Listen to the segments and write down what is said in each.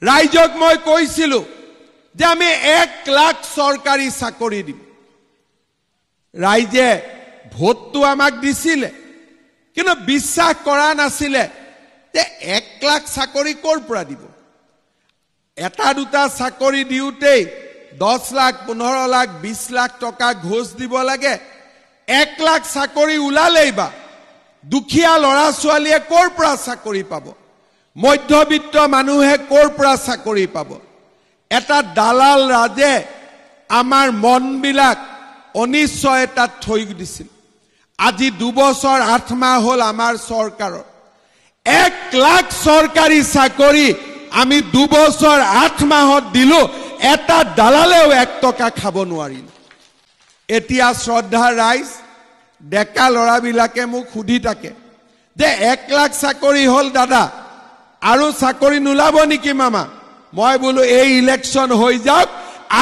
ৰাইজক মই কৈছিলো যে আমি 1 লাখ চৰকাৰী চাকৰি দিম ৰাইজে ভোটটো আমাক দিছিলে কিন্তু বিশ্বাস কৰা নাছিলে যে 1 লাখ চাকৰি কৰ পৰা দিব এটা দুটা চাকৰি দিউতেই 10 লাখ 15 লাখ 20 লাখ টকা ঘোষ দিব লাগে 1 লাখ চাকৰি উলালেই বা দুখীয়া লৰা ছোৱালীয়ে কৰ পৰা চাকৰি পাব মধ্যবিত্ত মানুহে কৰ পৰা চাকৰি পাব এটা দালাল ৰাজে আমাৰ মনবিলাক অনিশ্চয়তাত থৈ দিছিল আজি 2 বছৰ 8 মাহ হল আমাৰ চৰকাৰৰ 1 লাখ চৰকাৰী চাকৰি আমি 2 বছৰ 8 মাহত দিলো এটা দালালেও 1 টকা খাব নোৱাৰিল এতিয়া শ্ৰদ্ধা ৰাইজ ডেকা লৰাবিলাকে মোক সুধি থাকে যে 1 লাখ চাকৰি হল দাদা আৰু চাকৰি নুলাব নেকি মামা মই বলো এই ইলেকশন হৈ যাওক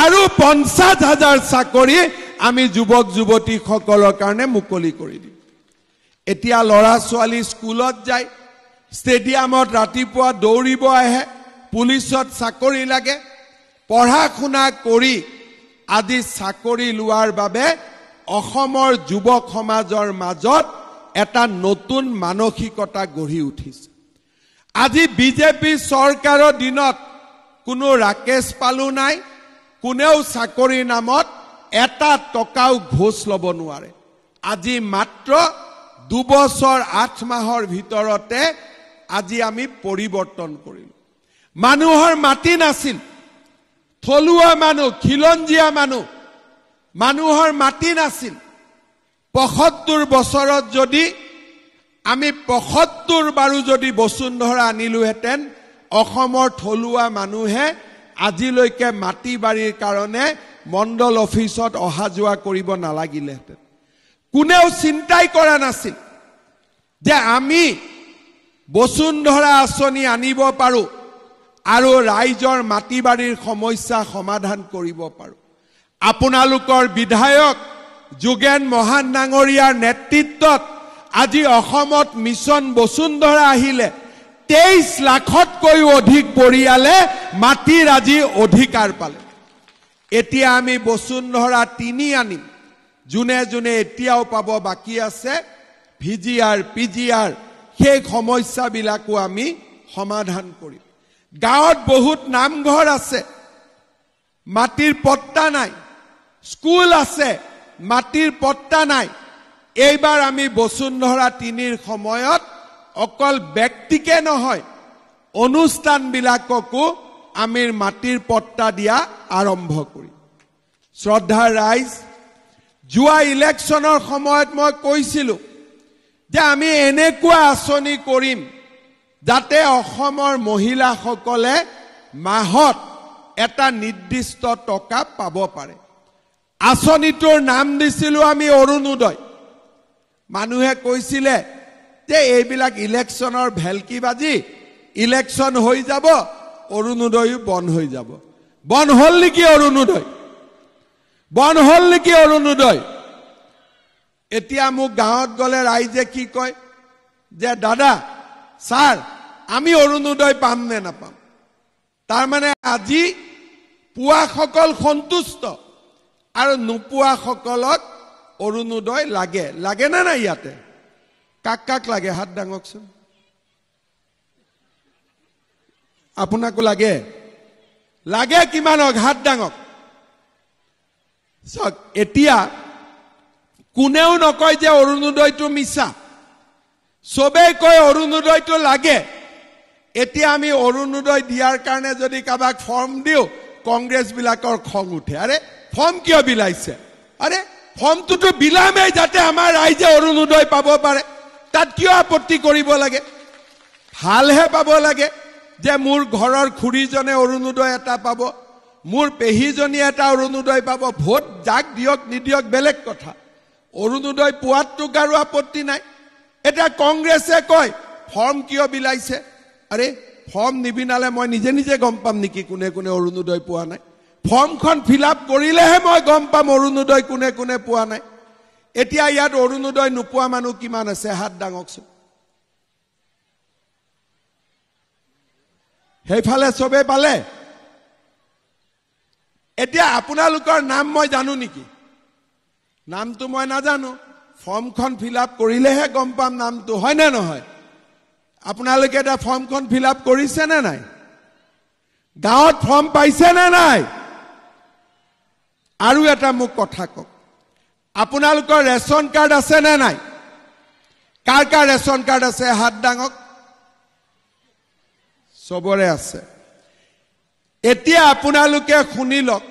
আৰু 50,000 চাকৰি আমি যুৱক যুৱতী সকলৰ কাৰণে মুকলি কৰি দিম এতিয়া লৰা ছোৱালী স্কুলত যায় ষ্টেডিয়ামত ৰাতিপুৱা দৌৰিব আহে পুলিচত চাকৰি লাগে পঢ়া শুনা কৰি আজি চাকৰি লোৱাৰ বাবে অসমৰ যুৱক সমাজৰ মাজত এটা নতুন মানসিকতা গঢ়ি উঠিছে আজি বিজেপি চৰকাৰৰ দিনত কোনো ৰাকেশ পালু নাই কোনেও চাকৰিৰ নামত এটা টকাও ঘোষ লব নোৱাৰে আজি মাত্ৰ 2 বছৰ 8 মাহৰ ভিতৰতে আজি আমি পৰিৱৰ্তন কৰিলো মানুহৰ মাটি নাছিল থলুৱা মানুহ খিলঞ্জীয়া মানুহৰ মাটি নাছিল 75 বছৰত যদি আমি 75 বাৰো যদি বসুন্ধৰা আনিলোহেতেন অসমৰ থলুৱা মানুহে আজিলৈকে মাটি বাৰীৰ কাৰণে মণ্ডল অফিচত অহা যোৱা কৰিব নালাগিলেহেতেন কোনেও চিন্তাই কৰা নাছিল যে আমি বসুন্ধৰা আঁচনি আনিব পাৰো আৰু ৰাইজৰ মাটি বাৰীৰ সমস্যা সমাধান কৰিব পাৰো আপোনালোকৰ বিধায়ক যোগেন মহান ডাঙৰীয়াৰ নেতৃত্বত আজি অসমত মিছন বসুন্ধৰা আহিলে 23 লাখতকৈও অধিক পৰিয়ালে মাটিৰ আজি অধিকাৰ পালে এতিয়া আমি বসুন্ধৰা 3 আনিম জুনে জুনে এতিয়াও পাব বাকি আছে ভিজিআৰ পিজিআৰ সেই সমস্যাবিলাকো আমি সমাধান কৰিম গাঁৱত বহুত নামঘৰ আছে মাটিৰ পট্টা নাই স্কুল আছে মাটিৰ পট্টা নাই এইবাৰ আমি বসুন্ধৰা 3ৰ সময়ত অকল ব্যক্তিকে নহয় অনুষ্ঠানবিলাককো আমি মাটিৰ পট্টা দিয়া আৰম্ভ কৰিম শ্ৰদ্ধা ৰাইজ যোৱা ইলেকশ্যনৰ সময়ত মই কৈছিলো যে আমি এনেকুৱা আঁচনি কৰিম যাতে অসমৰ মহিলাসকলে মাহত এটা নিৰ্দিষ্ট টকা পাব পাৰে আঁচনিটোৰ নাম দিছিলো আমি অৰুণোদয় মানুহে কৈছিলে যে এইবিলাক ইলেকশ্যনৰ ভেলকিবাজি ইলেকশ্যন হৈ যাব অৰুণোদয় বন্ধ হৈ যাব বন্ধ হল নেকি অৰুণোদয় এতিয়া মোক গাঁৱত গলে ৰাইজে কি কয় যে দাদা স্যাৰ আমি অৰুণোদয় পাম নে নাপাম তাৰ মানে আজি পুৱাসকল সন্তুষ্ট আৰু নোপোৱাসকলক অৰুণোদয় লাগে না নাই ইয়াতে কাক লাগে হাত ডাঙকচোন আপোনাকো লাগে কিমানক হাত ডাঙক সক এতিয়া কোনেও নকয় যে অৰুণোদয়টো মিছা সবে কয় অৰুণোদয়টো লাগে এতিয়া আমি অৰুণোদয় দিয়াৰ কাৰণে যদি কাবাক ফৰ্ম দিও কংগ্ৰেছ বিলাকৰ খং উঠে আৰে ফৰ্ম কিয় বিলাইছে আৰে ফৰ্মটোতো বিলামেই যাতে আমাৰ ৰাইজে অৰুণোদয় পাব পাৰে তাত কিয় আপত্তি কৰিব লাগে ভালহে পাব লাগে যে মোৰ ঘৰৰ খুৰীজনে অৰুণোদয় এটা পাব মোৰ পেহীজনী এটা অৰুণোদয় পাব ভোট যাক দিয়ক নিদিয়ক বেলেগ কথা অৰুণোদয় পোৱাটো কাৰো আপত্তি নাই এটা কংগ্ৰেছে কয় ফৰ্ম কিয় বিলাইছে আৰে ফৰ্ম নিবিনালে মই নিজে গম পাম নেকি কোনে কোনে অৰুণোদয় পোৱা নাই ফৰ্মখন ফিলআপ কৰিলেহে মই গম পাম অৰুণোদয় কোনে কোনে পোৱা নাই এতিয়া ইয়াত অৰুণোদয় নোপোৱা মানুহ কিমান আছে হাত ডাঙকচোন সেইফালে চবে পালে এতিয়া আপোনালোকৰ নাম মই জানো নেকি নামটো মই নাজানো ফৰ্মখন ফিল আপ কৰিলেহে গম পাম নামটো হয় নে নহয় আপোনালোকে এটা ফৰ্মখন ফিল আপ কৰিছে নে নাই গাঁৱত ফৰ্ম পাইছে নে নাই আৰু এটা মোক কথা কওক আপোনালোকৰ ৰেচন কাৰ্ড আছে নে নাই কাৰ কাৰ ৰেচন কাৰ্ড আছে হাত ডাঙক সবৰে আছে এতিয়া আপোনালোকে শুনি লওক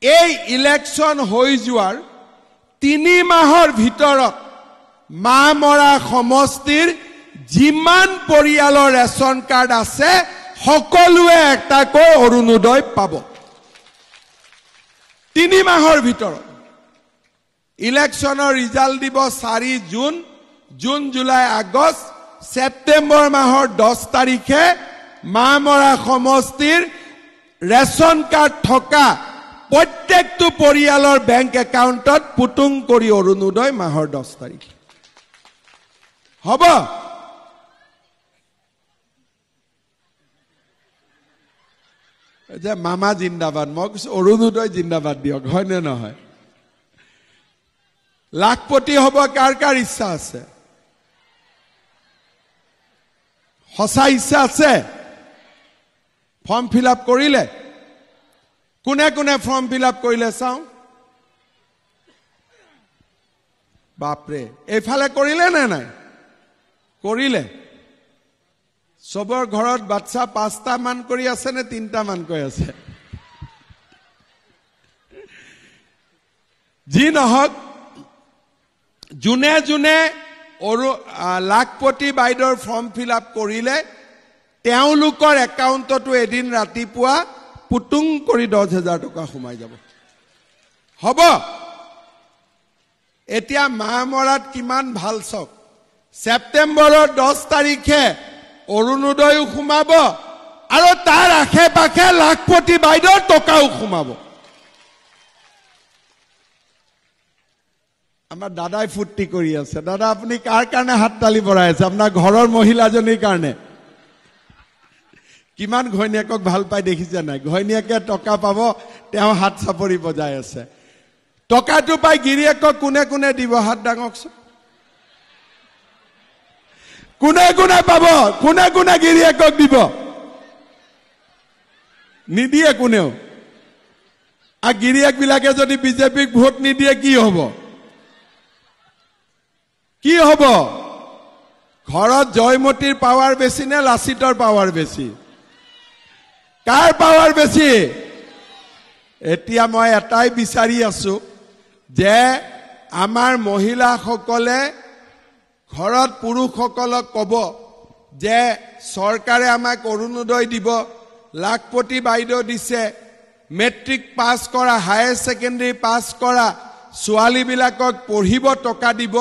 এই ইলেকশন হৈ যোৱাৰ 3 মাহৰ ভিতৰত মামৰা সমষ্টিৰ যিমান পৰিয়ালৰ ৰেচন কাৰ্ড আছে সকলোৱে একটাকৈ অৰুণোদয় পাব 3 মাহৰ ভিতৰত ইলেকশনৰ ৰিজাল্ট দিব 4 June June July August September মাহৰ 10 তাৰিখে মামৰা সমষ্টিৰ ৰেচন কাৰ্ড থকা প্ৰত্যেকটো পৰিয়ালৰ বেংক একাউণ্টত পুটুং কৰি অৰুণোদয় মাহৰ 10 তাৰিখ হ'ব যে মামা জিন্দাবাদ মই কৈছো অৰুণোদয় জিন্দাবাদ দিয়ক হয় নে নহয় লাখপতি হ'ব কাৰ কাৰ ইচ্ছা আছে সঁচা ইচ্ছা আছে ফৰ্ম ফিল আপ কৰিলে কোনে কোনে ফৰ্ম ফিল আপ কৰিলে চাওঁ বাপৰে এইফালে কৰিলে নে নাই কৰিলে সবৰ ঘৰত বাচ্চা 5টা মান কৰি আছে নে 3টা মান কৈ আছে যি নহওক জুনে জুনে লাখপতি বাইদেউৰ ফৰ্ম ফিল আপ কৰিলে তেওঁলোকৰ একাউণ্টতো এদিন ৰাতিপুৱা পুটুং কৰি 10,000 টকা সোমাই যাব হ'ব এতিয়া মামৰাত কিমান ভাল চক সেপ্টেম্বৰৰ 10 তাৰিখে অৰুণোদয়ও সোমাব আৰু তাৰ আশে পাশে লাখপতি বাইদেউৰ টকাও সোমাব আমাৰ দাদাই ফুৰ্তি কৰি আছে দাদা আপুনি কাৰ কাৰণে হাত তালি বঢ়াই আছে আপোনাৰ ঘৰৰ মহিলাজনীৰ কাৰণে কিমান ঘৈণীয়েকক ভাল পাই দেখিছে নাই ঘৈণীয়েকে টকা পাব তেওঁ হাত চাপৰি বজাই আছে টকাটো পাই গিৰিয়েকক কোনে কোনে দিব হাত ডাঙকচোন কোনে কোনে পাব কোনে কোনে গিৰিয়েকক দিব নিদিয়ে কোনেও আৰু গিৰিয়েক বিলাকে যদি বিজেপিক ভোট নিদিয়ে কি হ'ব কি হ'ব ঘৰত জয়মতীৰ পাৱাৰ বেছি নে লাচিতৰ পাৱাৰ বেছি কাৰ পাৱাৰ বেছি এতিয়া মই এটাই বিচাৰি আছো যে আমাৰ মহিলাসকলে ঘৰত পুৰুষসকলক ক'ব যে চৰকাৰে আমাক অৰুণোদয় দিব লাখপতি বাইদেউ দিছে মেট্ৰিক পাছ কৰা হায়াৰ সেকেন্ডাৰী পাছ কৰা ছোৱালীবিলাকক পঢ়িব টকা দিব